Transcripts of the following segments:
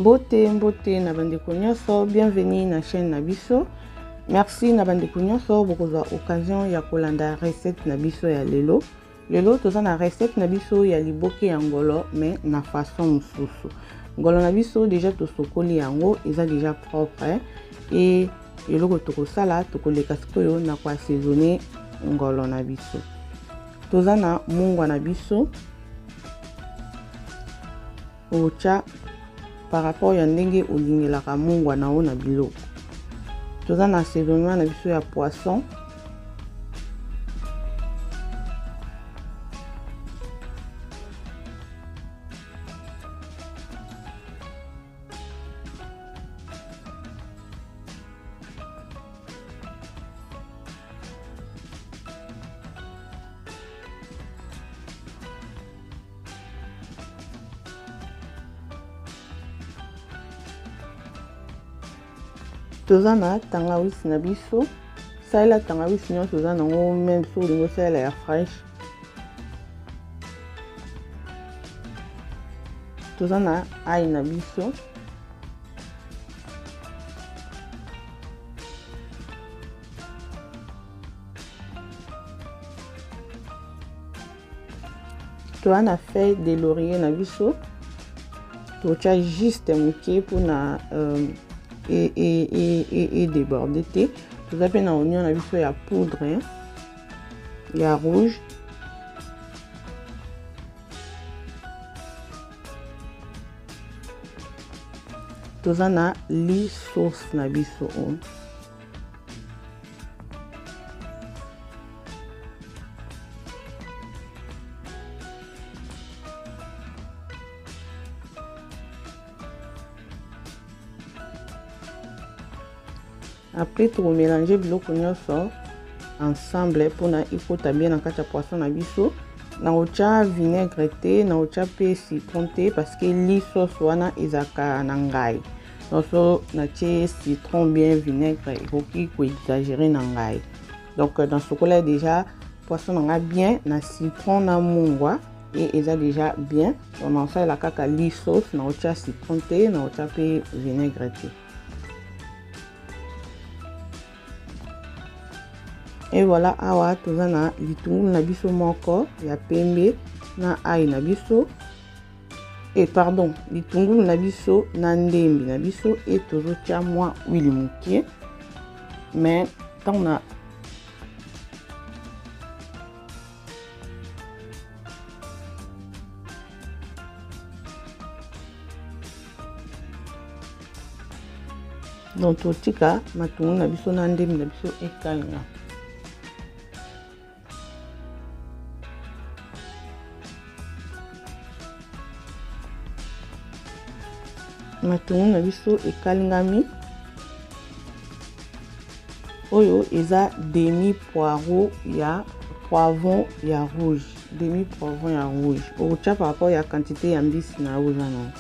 Mbote na bandeko nyonso, bienvenue na chaîne Nabiso. Merci na bandeko nyonso bokozwa occasion ya kolanda recette Nabiso ya lelo. Lelo toza na recette Nabiso ya liboke ya ngolo mais na façon mususu. Ngolo Nabiso déjà tosokoli yango eza déjà propre et eloko tokosala tokoleka sikoyo na ko assaisonner ngolo Nabiso. Toza na mungwa Nabiso ocha par rapport ya ndenge olingelaka mungwa na o na biloko. Toza na assaisonnement na biso ya poisson. Toza na tangawizi na biso. Saila tangawizi nyonso toza nango même so lingo saila ya fraîche. Toza na ail na biso. Toza na feuille de laurier na biso. Tocha juste moke pour na et déborder te. Toza pe na oignon na biso ya poudre ya rouge. Toza na li sauce na biso Après tu mélanger biloko nyonso ensemble pour na ikota bien na kati ya poisson na biso. Na ocha vinaigre te, na ocha pe citron te parce que li sauce wana ezaka na ngai. Donc na tie citron bien vinaigre ekoki ko exagérer na ngai. Donc dans ce cas-là déjà poisson na bien na citron na mungwa et eza déjà bien. On en fait la kaka li sauce na ocha citron te, na ocha pe vinaigre te. Et voilà, awa toza na litungulu na biso moko ya pembe na ail na biso. Et pardon, litungulu na biso na ndembi na biso et tozo tia mwa huile mukie. Mais tant na donc totika matungulu na biso na ndembi na biso ekalinga. Matungulu na biso ekalingami. Oyo eza demi poivron ya rouge. Demi poivron ya rouge. Ocha par rapport ya quantité ya mbisi na oza na.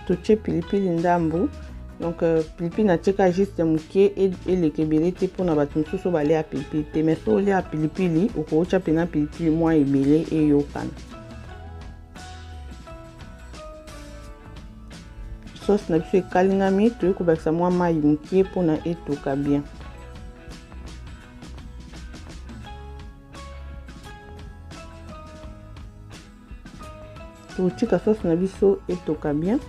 Toche pilipili ndambu. Donc pilipili na teka juste mukie et le kebele te pour na batu nsusu bale ya pilipili te. Mais so le ya pilipili okocha pena pilipili mwa ebele e yokana. Sauce na biso ekalingami toye kobakisa mwa mai mukie pour na etoka bien. Totika sauce na biso etoka bien.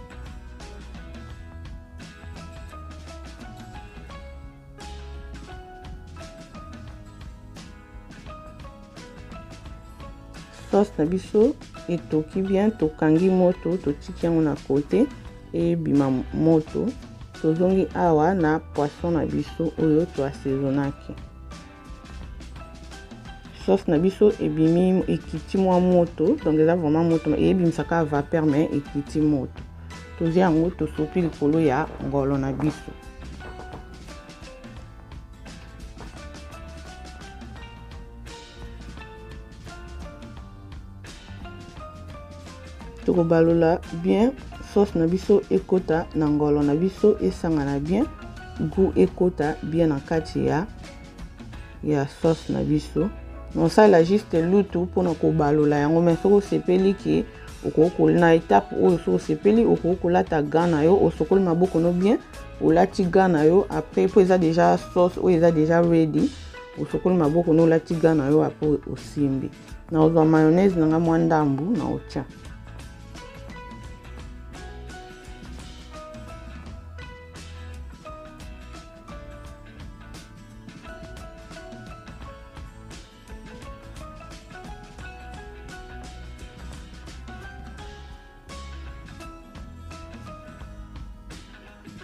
Sauce na biso etoki bien, tokangi moto, totiki yango na côté et bima moto. Tozongi awa na poisson na biso oyo to assaisonnaki. Sauce na biso ebimi ekiti mwa moto, donc eza vraiment moto et ebimisaka vapeur mais ekiti moto. Tozi yango tosopi likolo ya ngolo na biso. tokobalola bien sauce na biso ekota na ngolo na biso esangana bien goût ekota bien na kati ya sauce na biso. On sala juste lutu pona kobalola yango mais soko sepeli ki okoko na étape oyo soko sepeli okoko lata gana yo osokoli maboko no bien olati gana yo après po eza déjà sauce oyo eza déjà ready osokoli maboko no olati gana yo après osimbi na ozwa mayonnaise na nga mwa ndambu na otia.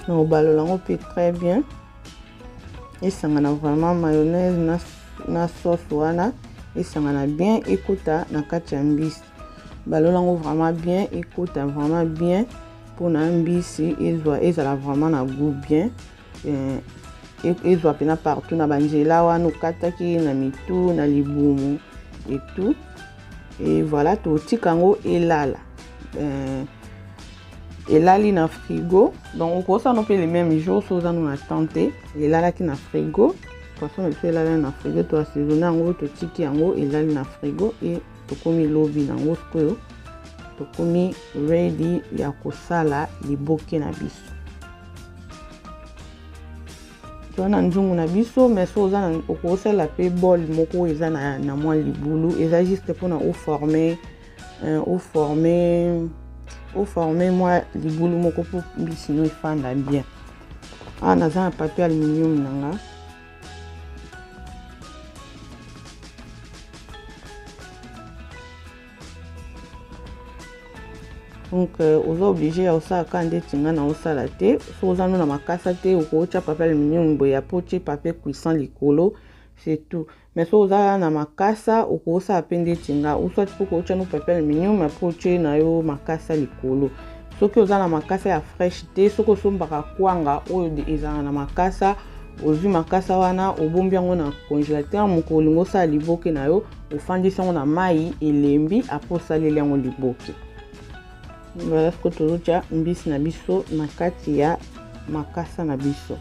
On balola peut très bien et ça a vraiment mayonnaise na sauce wana et ça a bien écouta na kati mbisi balola vraiment bien écouta vraiment bien pour na mbisi ezala vraiment na goût bien ezwa pena partout na banjela wana okataki na mitu na libumu et tout et voilà to tikango elala elali na frigo donc okosa no pe les mêmes jours soza no na tente elala ki na frigo poisson le elala na frigo to assaisonner yango to tiki yango elali na frigo et tokomi lobi nango sikoyo tokomi ready ya kosala liboke na biso tona nzungu na biso mais soza na okosala pe bol moko eza na mwa libulu eza juste pona au former moi libulu moko po mbisi no efanda bien. Naza na papier aluminium nanga donc oza obligé ya osala ka ndeti nga na osala te so oza no na makasa te okotia papier aluminium boya po tie papier cuisson likolo c'est tout mais so oza na makasa okosala pe ndeti nga uswati po kotia no papier aluminium po tie na yo makasa likolo soki oza na makasa ya fresh te soki osombaka kwanga oyo ezala na makasa ozwi makasa wana obombi yango na congélateur moko olingo osala liboke na yo ofandisi yango na mai elembi apo osaleli yango liboke. Voilà ce que tozotia mbisi na biso na kati ya makasa na biso.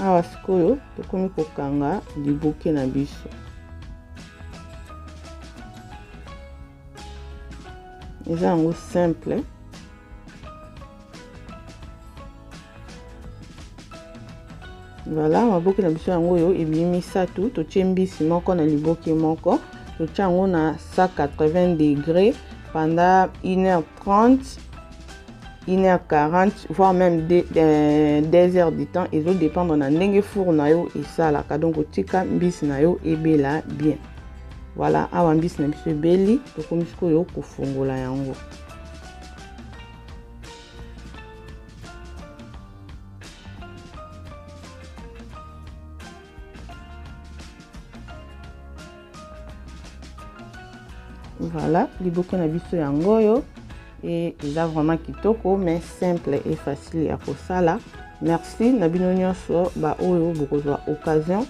Awa sikoyo tokomi kokanga liboke na biso. Eza yango simple. Voilà, maboke na biso yango yo ebimi satu totie mbisi moko na liboke moko totia yango na 180 degrés pendant 1h30 1h40 voire même 2 heures du temps et ça dépend na ndenge four na yo esalaka donc otika mbisi na yo ebela bien. Voilà, awa mbisi na biso ebeli tokomi sikoyo kofungola yango. Voilà, liboke na biso yango yo et il a vraiment kitoko mais simple et facile à kosala. Merci na bino nyonso ba oyo bokozwa occasion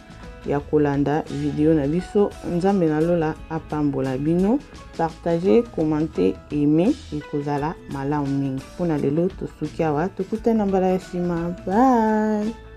ya kolanda vidéo na biso. Nzambe na lola apambola bino, partager, commenter, aimer et kozala malamu mingi. Pona lelo tosuki awa tokutana mbala ya sima. Bye.